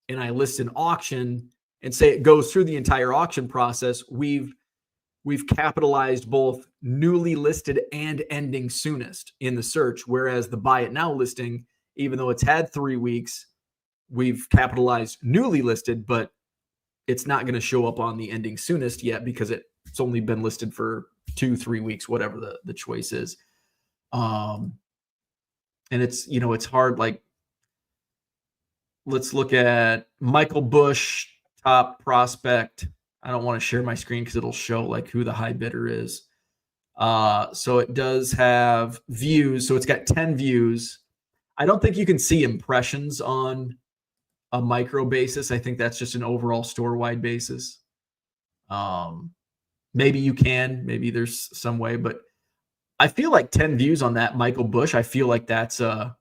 and I list an auction and say it goes through the entire auction process, we've capitalized both newly listed and ending soonest in the search, whereas the buy it now listing, even though it's had 3 weeks, we've capitalized newly listed, but it's not going to show up on the ending soonest yet because it's only been listed for 2-3 weeks, whatever the choice is. And it's, it's hard. Like, let's look at Michael Bush, top prospect. I don't want to share my screen because it'll show like who the high bidder is. So it does have views. So it's got 10 views. I don't think you can see impressions on a micro basis. I think that's just an overall store-wide basis. Maybe you can. Maybe there's some way, but I feel like 10 views on that Michael Bush. I feel like that's and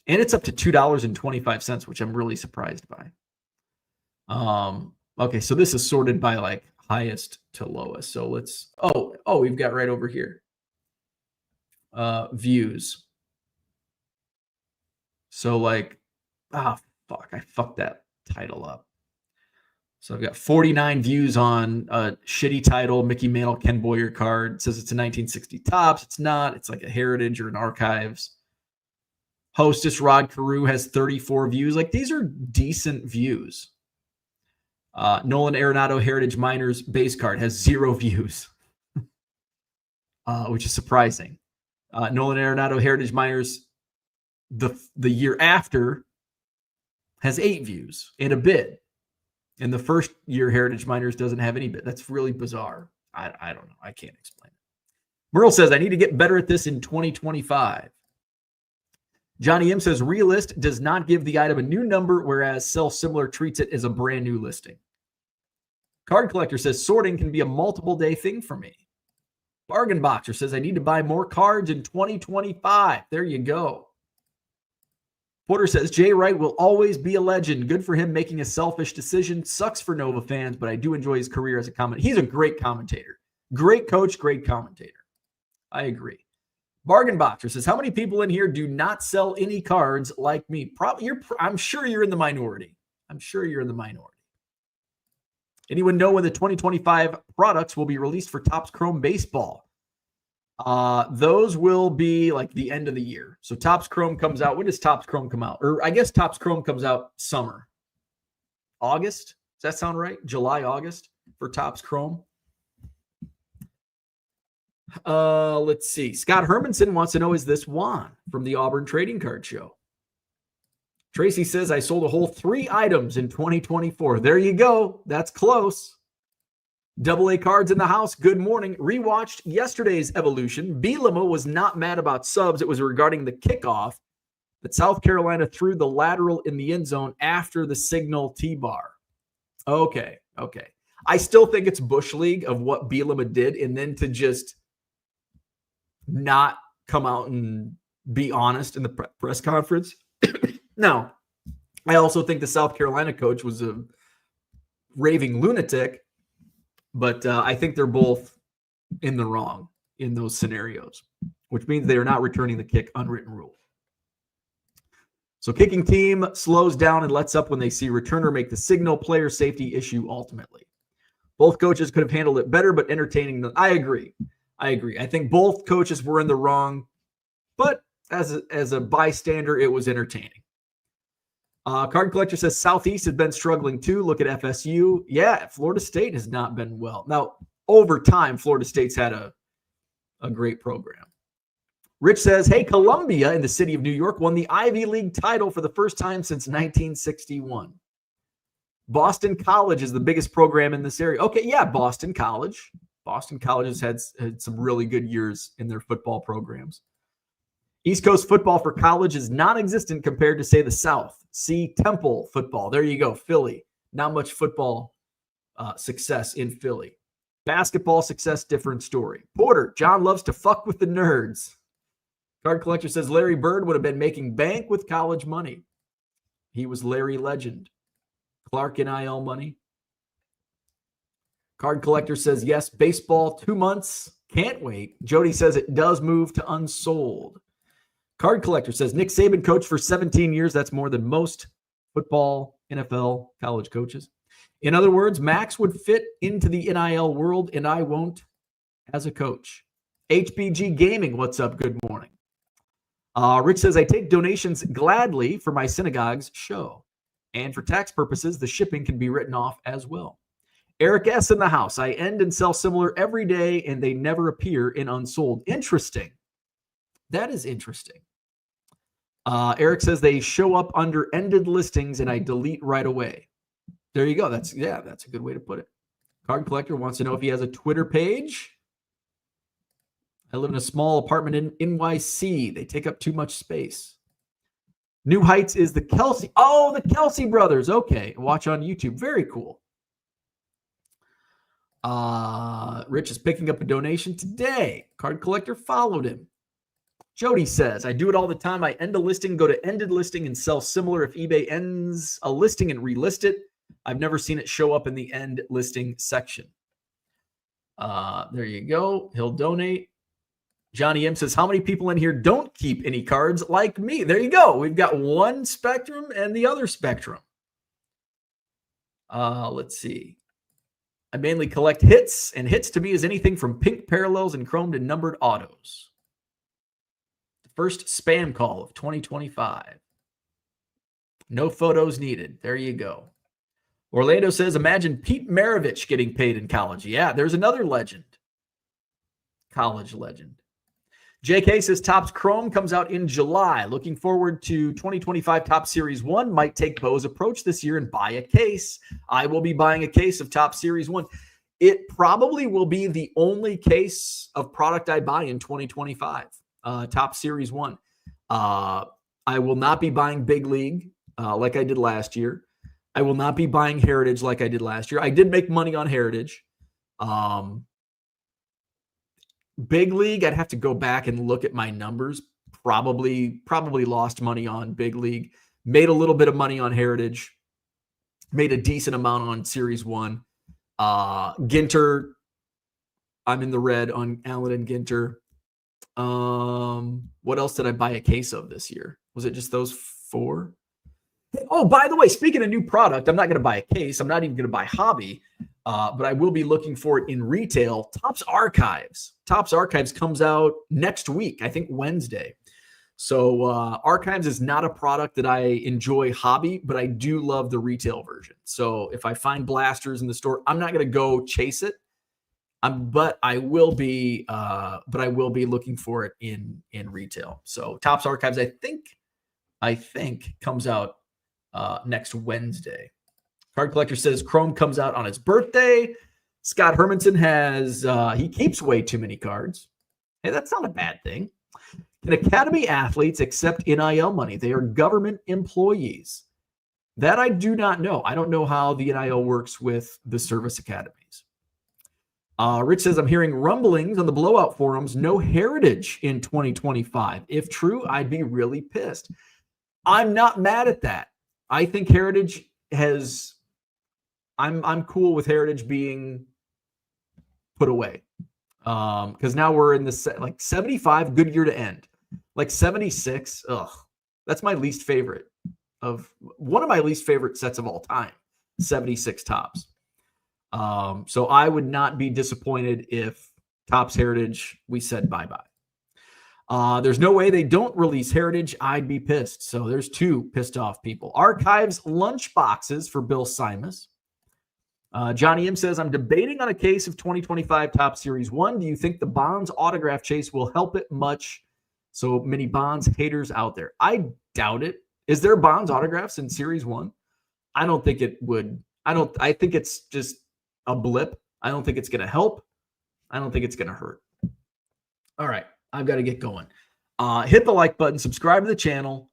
it's up to $2.25, which I'm really surprised by. Okay, so this is sorted by like highest to lowest. So let's we've got right over here. Views. So like, I fucked that title up. So I've got 49 views on a shitty title, Mickey Mantle, Ken Boyer card. It says it's a 1960 Topps. It's not. It's like a heritage or an archives. Hostess Rod Carew has 34 views. Like, these are decent views. Nolan Arenado Heritage Miners base card has 0 views, which is surprising. Nolan Arenado Heritage Miners the year after has 8 views and a bid. And the first year Heritage Miners doesn't have any bid. That's really bizarre. I don't know. I can't explain it. Merle says, I need to get better at this in 2025. Johnny M says, Realist does not give the item a new number, whereas Sell Similar treats it as a brand new listing. Card Collector says, sorting can be a multiple day thing for me. Bargain Boxer says, I need to buy more cards in 2025. There you go. Porter says, Jay Wright will always be a legend. Good for him making a selfish decision. Sucks for Nova fans, but I do enjoy his career as a commentator. He's a great commentator. Great coach, great commentator. I agree. Bargain Boxer says, how many people in here do not sell any cards like me? I'm sure you're in the minority. Anyone know when the 2025 products will be released for Topps Chrome Baseball? Those will be like the end of the year. So Topps Chrome comes out. When does Topps Chrome come out? Or I guess Topps Chrome comes out summer. August? Does that sound right? July, August for Topps Chrome. Let's see. Scott Hermanson wants to know, is this Juan from the Auburn Trading Card Show? Tracy says, I sold a whole 3 items in 2024. There you go. That's close. Double A Cards in the house. Good morning. Rewatched yesterday's Evolution. B. Limo was not mad about subs. It was regarding the kickoff that South Carolina threw the lateral in the end zone after the signal T-bar. Okay. I still think it's Bush League of what Bielema did, and then to just not come out and be honest in the press conference. Now, I also think the South Carolina coach was a raving lunatic, but I think they're both in the wrong in those scenarios, which means they are not returning the kick, unwritten rule. So kicking team slows down and lets up when they see returner make the signal, player safety issue ultimately. Both coaches could have handled it better, but entertaining. I agree. I think both coaches were in the wrong, but as a bystander, it was entertaining. Card Collector says Southeast has been struggling too. Look at FSU. Yeah, Florida State has not been well. Now, over time, Florida State's had a great program. Rich says, hey, Columbia in the city of New York won the Ivy League title for the first time since 1961. Boston College is the biggest program in this area. Okay, yeah, Boston College. Boston College has had some really good years in their football programs. East Coast football for college is non-existent compared to, say, the South. See Temple football. There you go, Philly. Not much football success in Philly. Basketball success, different story. Porter, John loves to fuck with the nerds. Card Collector says Larry Bird would have been making bank with college money. He was Larry Legend. Clark NIL money. Card Collector says, yes, baseball, 2 months. Can't wait. Jody says it does move to unsold. Card Collector says Nick Saban coached for 17 years. That's more than most football, NFL, college coaches. In other words, Max would fit into the NIL world, and I won't as a coach. HBG Gaming, what's up? Good morning. Rich says, I take donations gladly for my synagogue's show. And for tax purposes, the shipping can be written off as well. Eric S. in the house. I end and sell similar every day, and they never appear in unsold. Interesting. That is interesting. Eric says they show up under ended listings, and I delete right away. There you go. That's a good way to put it. Card Collector wants to know if he has a Twitter page. I live in a small apartment in NYC. They take up too much space. New Heights is the Kelsey. Oh, the Kelsey brothers. Okay. Watch on YouTube. Very cool. Rich is picking up a donation today. Card Collector followed him. Jody says, I do it all the time. I end a listing, go to ended listing, and sell similar if eBay ends a listing and relist it. I've never seen it show up in the end listing section. There you go. He'll donate. Johnny M says, how many people in here don't keep any cards like me? There you go. We've got one spectrum and the other spectrum. Let's see. I mainly collect hits, and hits to me is anything from pink parallels and chrome to numbered autos. The first spam call of 2025. No photos needed. There you go. Orlando says, imagine Pete Maravich getting paid in college. Yeah, there's another legend. College legend. JK says Topps Chrome comes out in July. Looking forward to 2025 Topps Series 1. Might take Bo's approach this year and buy a case. I will be buying a case of Topps Series 1. It probably will be the only case of product I buy in 2025. Topps Series 1. I will not be buying Big League like I did last year. I will not be buying Heritage like I did last year. I did make money on Heritage. Big League, I'd have to go back and look at my numbers. Probably lost money on Big League. Made a little bit of money on Heritage. Made a decent amount on Series 1. Ginter, I'm in the red on Allen and Ginter. What else did I buy a case of this year? Was it just those 4? Oh, by the way, speaking of new product, I'm not going to buy a case. I'm not even going to buy hobby. But I will be looking for it in retail. Topps Archives. Topps Archives comes out next week, I think Wednesday. So Archives is not a product that I enjoy hobby, but I do love the retail version. So if I find blasters in the store, I'm not going to go chase it. But I will be looking for it in retail. So Topps Archives, I think comes out next Wednesday. Card Collector says Chrome comes out on his birthday. Scott Hermanson has, he keeps way too many cards. Hey, that's not a bad thing. Can Academy athletes accept NIL money? They are government employees. That I do not know. I don't know how the NIL works with the service academies. Rich says, I'm hearing rumblings on the blowout forums, no heritage in 2025. If true, I'd be really pissed. I'm not mad at that. I think heritage has, I'm cool with heritage being put away. Because now we're in the like 75, good year to end. Like 76, that's my least favorite one of my least favorite sets of all time, 76 tops. So I would not be disappointed if Topps Heritage, we said bye-bye. There's no way they don't release Heritage. I'd be pissed. So there's two pissed off people. Archives lunch boxes for Bill Simas. Johnny M says, I'm debating on a case of 2025 Topps Series 1. Do you think the Bonds autograph chase will help it much? So many Bonds haters out there. I doubt it. Is there Bonds autographs in Series 1? I don't think it would. I think it's just a blip. I don't think it's going to help. I don't think it's going to hurt. All right. I've got to get going. Hit the like button, subscribe to the channel.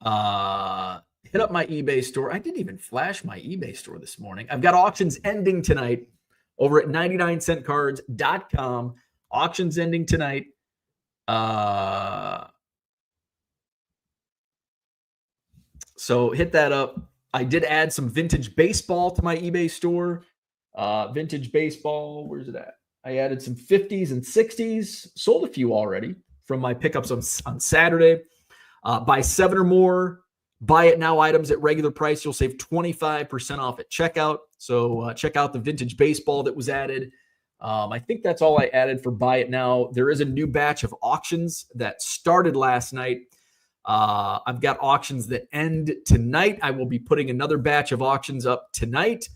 Hit up my eBay store. I didn't even flash my eBay store this morning. I've got auctions ending tonight over at 99centcards.com. Auctions ending tonight. So hit that up. I did add some vintage baseball to my eBay store. Vintage baseball, where's it at? I added some 50s and 60s. Sold a few already from my pickups on Saturday. Buy 7 or more. Buy it now items at regular price. You'll save 25% off at checkout. So check out the vintage baseball that was added. I think that's all I added for buy it now. There is a new batch of auctions that started last night. I've got auctions that end tonight. I will be putting another batch of auctions up tonight.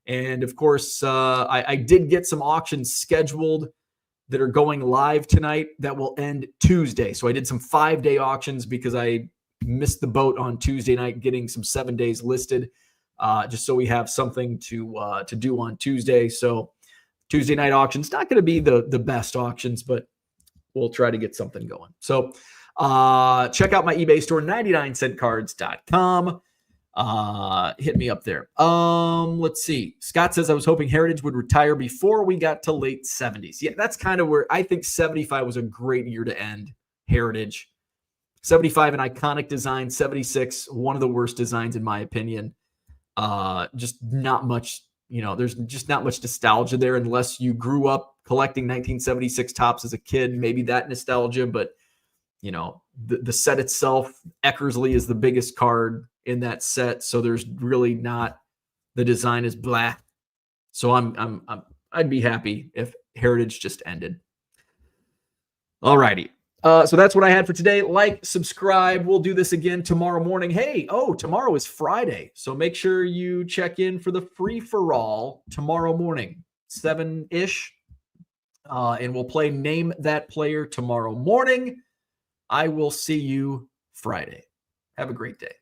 And of course, I did get some auctions scheduled that are going live tonight that will end Tuesday. So I did some 5-day auctions because I missed the boat on Tuesday night getting some 7 days listed, just so we have something to do on Tuesday. So Tuesday night auctions, not going to be the best auctions, but we'll try to get something going. So check out my eBay store, 99centcards.com. Hit me up there. Let's see. Scott says, I was hoping Heritage would retire before we got to late 70s. Yeah, that's kind of where I think 75 was a great year to end Heritage. 75, an iconic design. 76, one of the worst designs in my opinion. Just not much, there's just not much nostalgia there unless you grew up collecting 1976 tops as a kid. Maybe that nostalgia, but the set itself, Eckersley is the biggest card in that set, so there's really not, the design is black. So I'd be happy if Heritage just ended. All righty. So that's what I had for today. Like, subscribe. We'll do this again tomorrow morning. Hey, tomorrow is Friday, so make sure you check in for the free-for-all tomorrow morning, 7-ish, and we'll play Name That Player tomorrow morning. I will see you Friday. Have a great day.